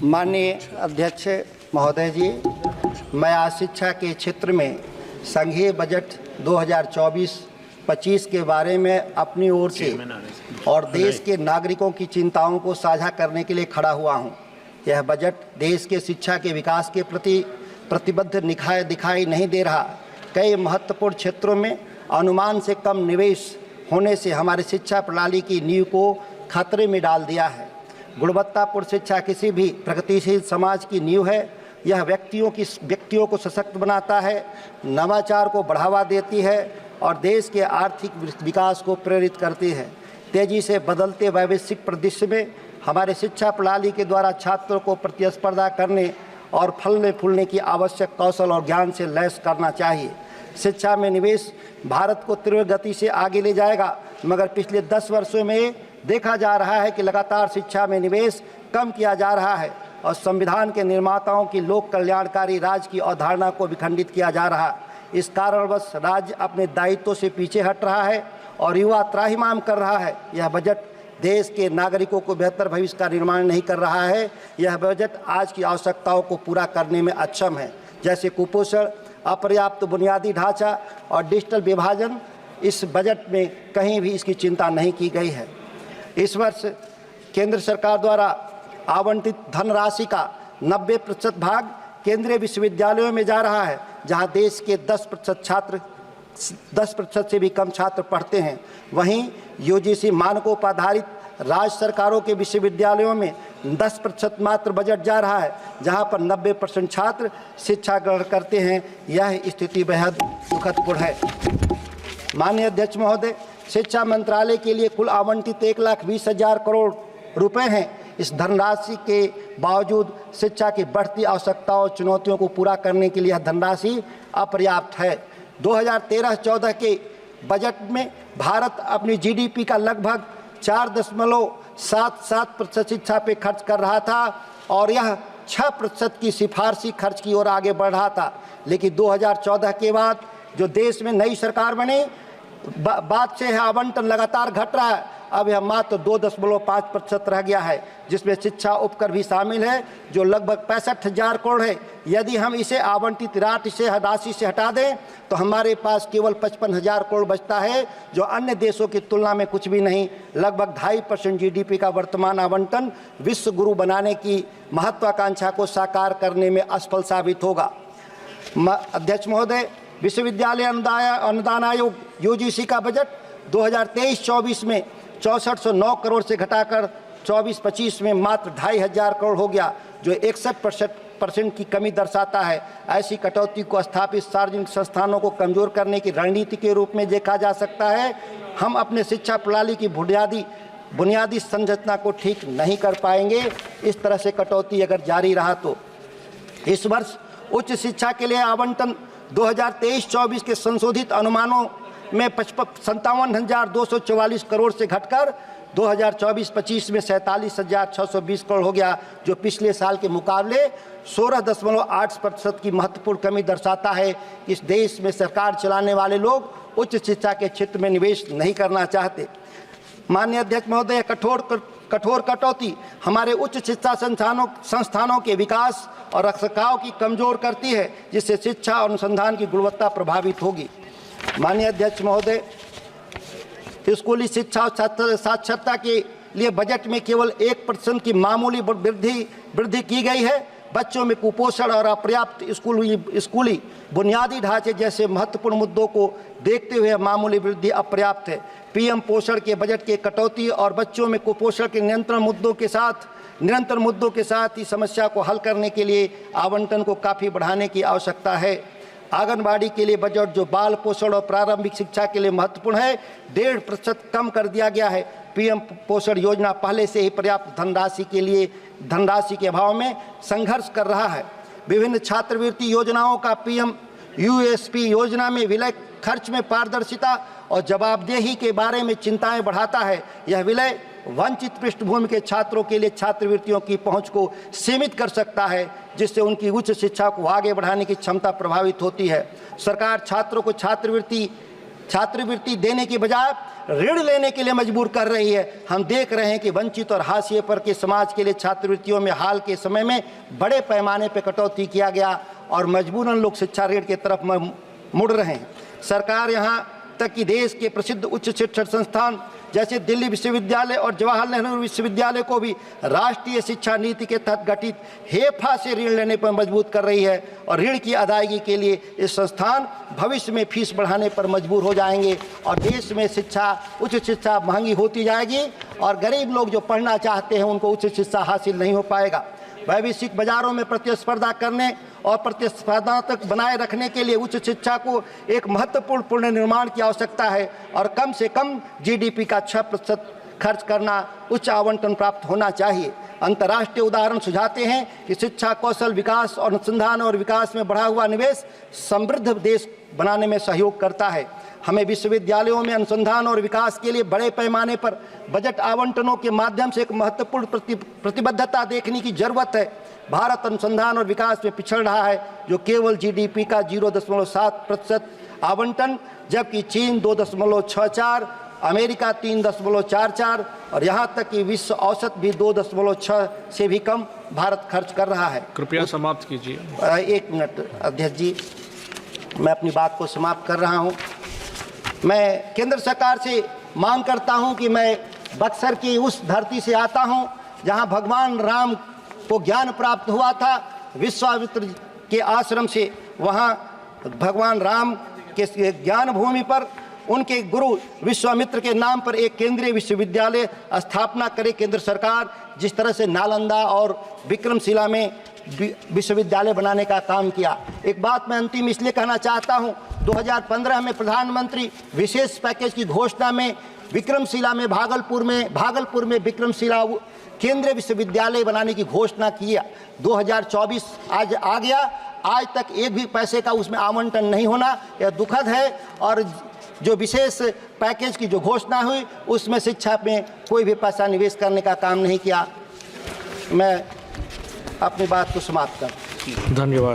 माननीय अध्यक्ष महोदय जी, मैं आज शिक्षा के क्षेत्र में संघीय बजट 2024-25 के बारे में अपनी ओर से और देश के नागरिकों की चिंताओं को साझा करने के लिए खड़ा हुआ हूं। यह बजट देश के शिक्षा के विकास के प्रति प्रतिबद्ध दिखाई नहीं दे रहा। कई महत्वपूर्ण क्षेत्रों में अनुमान से कम निवेश होने से हमारी शिक्षा प्रणाली की नींव को खतरे में डाल दिया है। गुणवत्तापूर्ण शिक्षा किसी भी प्रगतिशील समाज की नींव है। यह व्यक्तियों को सशक्त बनाता है, नवाचार को बढ़ावा देती है और देश के आर्थिक विकास को प्रेरित करती है। तेजी से बदलते वैश्विक परिदृश्य में हमारे शिक्षा प्रणाली के द्वारा छात्रों को प्रतिस्पर्धा करने और फलने फूलने की आवश्यक कौशल और ज्ञान से लैस करना चाहिए। शिक्षा में निवेश भारत को तीव्र गति से आगे ले जाएगा, मगर पिछले 10 वर्षों में देखा जा रहा है कि लगातार शिक्षा में निवेश कम किया जा रहा है और संविधान के निर्माताओं की लोक कल्याणकारी राज्य की अवधारणा को विखंडित किया जा रहा है। इस कारणवश राज्य अपने दायित्वों से पीछे हट रहा है और युवा त्राहिमाम कर रहा है। यह बजट देश के नागरिकों को बेहतर भविष्य का निर्माण नहीं कर रहा है। यह बजट आज की आवश्यकताओं को पूरा करने में अक्षम है, जैसे कुपोषण, अपर्याप्त बुनियादी ढांचा और डिजिटल विभाजन। इस बजट में कहीं भी इसकी चिंता नहीं की गई है। इस वर्ष केंद्र सरकार द्वारा आवंटित धनराशि का 90% भाग केंद्रीय विश्वविद्यालयों में जा रहा है, जहां देश के 10% से भी कम छात्र पढ़ते हैं। वहीं यूजीसी मानकों पर आधारित राज्य सरकारों के विश्वविद्यालयों में 10% मात्र बजट जा रहा है, जहां पर 90% छात्र शिक्षा ग्रहण करते हैं। यह स्थिति बेहद दुखदपूर्ण है। माननीय अध्यक्ष महोदय, शिक्षा मंत्रालय के लिए कुल आवंटित 1,20,000 करोड़ रुपए हैं। इस धनराशि के बावजूद शिक्षा की बढ़ती आवश्यकताओं और चुनौतियों को पूरा करने के लिए यह धनराशि अपर्याप्त है। 2013-14 के बजट में भारत अपनी जीडीपी का लगभग 4.77% शिक्षा पे खर्च कर रहा था और यह 6% की सिफारशी खर्च की ओर आगे बढ़ रहा था। लेकिन 2014 के बाद जो देश में नई सरकार बनी, बाद से आवंटन लगातार घट रहा है। अब यह मात्र 2.5% रह गया है, जिसमें शिक्षा उपकर भी शामिल है, जो लगभग 65,000 करोड़ है। यदि हम इसे आवंटित राशि से हटा दें तो हमारे पास केवल 55,000 करोड़ बचता है, जो अन्य देशों की तुलना में कुछ भी नहीं। लगभग 2.5% जीडीपी का वर्तमान आवंटन विश्व गुरु बनाने की महत्वाकांक्षा को साकार करने में असफल साबित होगा। अध्यक्ष महोदय, विश्वविद्यालय अनुदान आयोग यूजीसी का बजट 2023-24 में 6409 करोड़ से घटाकर 24-25 में मात्र 2,500 करोड़ हो गया, जो 61% की कमी दर्शाता है। ऐसी कटौती को स्थापित सार्वजनिक संस्थानों को कमजोर करने की रणनीति के रूप में देखा जा सकता है। हम अपने शिक्षा प्रणाली की बुनियादी संरचना को ठीक नहीं कर पाएंगे। इस तरह से कटौती अगर जारी रहा तो इस वर्ष उच्च शिक्षा के लिए आवंटन 2023-24 के संशोधित अनुमानों में 57,244 करोड़ से घटकर 2024-25 में 47,620 करोड़ हो गया, जो पिछले साल के मुकाबले 16.8% की महत्वपूर्ण कमी दर्शाता है। इस देश में सरकार चलाने वाले लोग उच्च शिक्षा के क्षेत्र में निवेश नहीं करना चाहते। माननीय अध्यक्ष महोदय, कठोर कटौती हमारे उच्च शिक्षा संस्थानों के विकास और रखरखाव की कमजोर करती है, जिससे शिक्षा और अनुसंधान की गुणवत्ता प्रभावित होगी। माननीय अध्यक्ष महोदय, स्कूली शिक्षा और साक्षरता के लिए बजट में केवल 1% की मामूली वृद्धि की गई है। बच्चों में कुपोषण और अपर्याप्त स्कूली बुनियादी ढांचे जैसे महत्वपूर्ण मुद्दों को देखते हुए मामूली वृद्धि अपर्याप्त है। पीएम पोषण के बजट के कटौती और बच्चों में कुपोषण के निरंतर मुद्दों के साथ ही समस्या को हल करने के लिए आवंटन को काफ़ी बढ़ाने की आवश्यकता है। आंगनबाड़ी के लिए बजट, जो बाल पोषण और प्रारंभिक शिक्षा के लिए महत्वपूर्ण है, 1.5% कम कर दिया गया है। पीएम पोषण योजना पहले से ही पर्याप्त धनराशि के अभाव में संघर्ष कर रहा है। विभिन्न छात्रवृत्ति योजनाओं का पीएम यूएसपी योजना में विलय खर्च में पारदर्शिता और जवाबदेही के बारे में चिंताएं बढ़ाता है। यह विलय वंचित पृष्ठभूमि के छात्रों के लिए छात्रवृत्तियों की पहुंच को सीमित कर सकता है, जिससे उनकी उच्च शिक्षा को आगे बढ़ाने की क्षमता प्रभावित होती है। सरकार छात्रों को छात्रवृत्ति छात्रवृत्ति देने की बजाय ऋण लेने के लिए मजबूर कर रही है। हम देख रहे हैं कि वंचित और हाशिए पर के समाज के लिए छात्रवृत्तियों में हाल के समय में बड़े पैमाने पर कटौती किया गया और मजबूरन लोग शिक्षा ऋण की तरफ मुड़ रहे हैं। सरकार यहाँ तक कि देश के प्रसिद्ध उच्च शिक्षण संस्थान जैसे दिल्ली विश्वविद्यालय और जवाहरलाल नेहरू विश्वविद्यालय को भी राष्ट्रीय शिक्षा नीति के तहत गठित हेफा से ऋण लेने पर मजबूर कर रही है और ऋण की अदायगी के लिए ये संस्थान भविष्य में फीस बढ़ाने पर मजबूर हो जाएंगे और देश में शिक्षा, उच्च शिक्षा महंगी होती जाएगी और गरीब लोग जो पढ़ना चाहते हैं उनको उच्च शिक्षा हासिल नहीं हो पाएगा। वैश्विक बाजारों में प्रतिस्पर्धा करने और प्रतिस्पर्धात्मक बनाए रखने के लिए उच्च शिक्षा को एक महत्वपूर्ण पुनर्निर्माण की आवश्यकता है और कम से कम जीडीपी का 6% खर्च करना उच्च आवंटन प्राप्त होना चाहिए। अंतर्राष्ट्रीय उदाहरण सुझाते हैं कि शिक्षा, कौशल विकास और अनुसंधान और विकास में बढ़ा हुआ निवेश समृद्ध देश बनाने में सहयोग करता है। हमें विश्वविद्यालयों में अनुसंधान और विकास के लिए बड़े पैमाने पर बजट आवंटनों के माध्यम से एक महत्वपूर्ण प्रतिबद्धता देखने की जरूरत है। भारत अनुसंधान और विकास में पिछड़ रहा है, जो केवल जीडीपी का 0.7% आवंटन, जबकि चीन 2.64, अमेरिका 3.44 और यहाँ तक कि विश्व औसत भी 2.6 से भी कम भारत खर्च कर रहा है। कृपया समाप्त कीजिए। 1 मिनट अध्यक्ष जी, मैं अपनी बात को समाप्त कर रहा हूँ। मैं केंद्र सरकार से मांग करता हूँ कि मैं बक्सर की उस धरती से आता हूँ जहाँ भगवान राम को ज्ञान प्राप्त हुआ था विश्वामित्र के आश्रम से। वहाँ भगवान राम के ज्ञान भूमि पर उनके गुरु विश्वामित्र के नाम पर एक केंद्रीय विश्वविद्यालय स्थापना करे केंद्र सरकार, जिस तरह से नालंदा और विक्रमशिला में विश्वविद्यालय बनाने का काम किया। एक बात मैं अंतिम इसलिए कहना चाहता हूं, 2015 में प्रधानमंत्री विशेष पैकेज की घोषणा में विक्रमशिला में भागलपुर में विक्रमशिला केंद्रीय विश्वविद्यालय बनाने की घोषणा किया। 2024 आज आ गया, आज तक एक भी पैसे का उसमें आवंटन नहीं होना, यह दुखद है। और जो विशेष पैकेज की जो घोषणा हुई उसमें शिक्षा में कोई भी पैसा निवेश करने का काम नहीं किया। मैं अपनी बात को समाप्त कर। धन्यवाद।